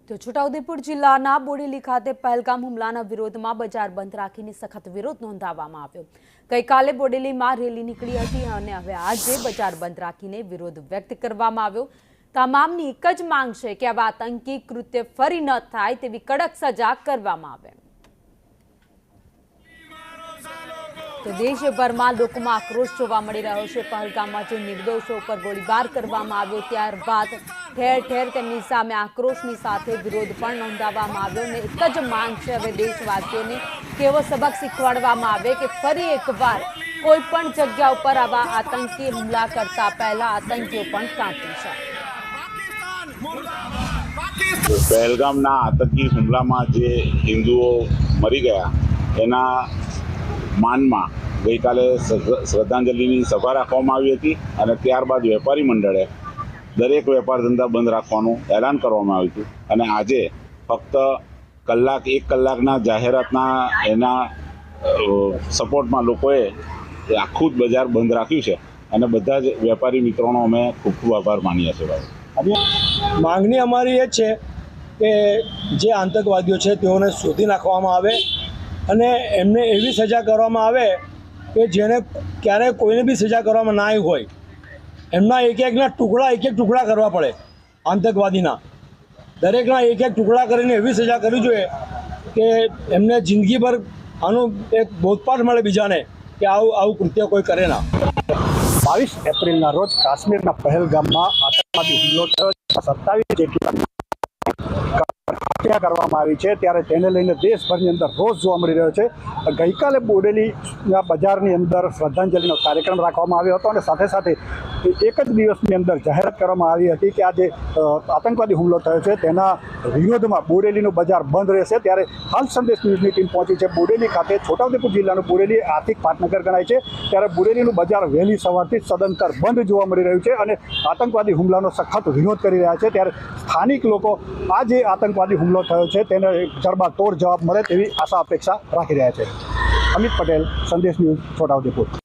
તો છોટાઉદેપુર જિલ્લાના બોડેલી ખાતે પહેલગામ હુમલાના વિરોધમાં બજાર બંધ રાખીને સખત વિરોધ નોંધાવવામાં આવ્યો। ગઈકાલે બોડેલીમાં રેલી નીકળી હતી અને હવે આજે બજાર બંધ રાખીને વિરોધ વ્યક્ત કરવામાં આવ્યો। તમામની એક જ માંગ છે કે આવા આતંકી કૃત્ય ફરી ન થાય તેવી કડક સજા કરવામાં આવે। તો દેશભરમાં લોકોમાં આક્રોશ જોવા મળી રહ્યો છે। પહેલગામમાં જે નિર્દોષો પર ગોળીબાર કરવામાં આવ્યો ત્યારબાદ ઠેર ઠેર તેમની સામે આક્રોશની સાથે વિરોધ પણ નોંધાવવામાં આવ્યો અને એક જ માંગ છે હવે દેશવાસીઓને કે એવો સબક શીખવાડવામાં આવે કે ફરી એકવાર કોઈ પણ જગ્યા ઉપર આવા આતંકી હુમલા કરતા પહેલા આતંકીઓ પણ કાંપી છે। પહેલગામના આતંકી હુમલામાં જે હિન્દુઓ મરી ગયા એના માનમાં ગઈકાલે શ્રદ્ધાંજલિની સભા રાખવામાં આવી હતી અને ત્યારબાદ વેપારી મંડળે દરેક વેપાર ધંધા બંધ રાખવાનું એલાન કરવામાં આવ્યું હતું અને આજે ફક્ત એક કલાકના જાહેરાતના એના સપોર્ટમાં લોકોએ આખું જ બજાર બંધ રાખ્યું છે અને બધા જ વેપારી મિત્રોનો અમે ખૂબ ખૂબ આભાર માનીએ છીએ। માંગણી અમારી એ છે કે જે આતંકવાદીઓ છે તેઓને શોધી નાખવામાં આવે અને એમને એવી સજા કરવામાં આવે કે જેને ક્યારેય કોઈને બી સજા કરવામાં ના આવી હોય। એમના એક એક ટુકડા કરવા પડે। આતંકવાદીના દરેકના એક એક ટુકડા કરીને એવી સજા કરવી જોઈએ કે એમને જિંદગીભર આનું એક બોધપાઠ મળે બીજાને કે આવું કૃત્ય કોઈ કરે ના। 22 એપ્રિલના રોજ કાશ્મીરના પહેલગામમાં આતંકવાદી હુમલો થયો। 27 જેટલા હત્યા કરવામાં આવી છે ત્યારે તેને લઈને દેશભરની અંદર રોષ જોવા મળી રહ્યો છે। ગઈકાલે બોડેલીના બજારની અંદર શ્રદ્ધાંજલિનો કાર્યક્રમ રાખવામાં આવ્યો હતો અને સાથે સાથે એક જ દિવસની અંદર જાહેરાત કરવામાં આવી હતી કે આ જે આતંકવાદી હુમલો થયો છે તેના વિરોધમાં બોડેલીનું બજાર બંધ રહેશે। ત્યારે હાલ સંદેશ ન્યૂઝની ટીમ પહોંચી છે બોડેલી ખાતે। છોટાઉદેપુર જિલ્લાનું બોડેલી આર્થિક પાટનગર ગણાય છે ત્યારે બોડેલીનું બજાર વહેલી સવારથી સદંતર બંધ જોવા મળી રહ્યું છે અને આતંકવાદી હુમલાનો સખત વિરોધ કરી રહ્યા છે। ત્યારે સ્થાનિક લોકો આ જે આતંકવાદી હુમલો થયો છે તેને જડબાતોડ જવાબ મળે તેવી આશા અપેક્ષા રાખી રહ્યા છે। અમિત પટેલ, સંદેશ ન્યૂઝ, છોટાઉદેપુર।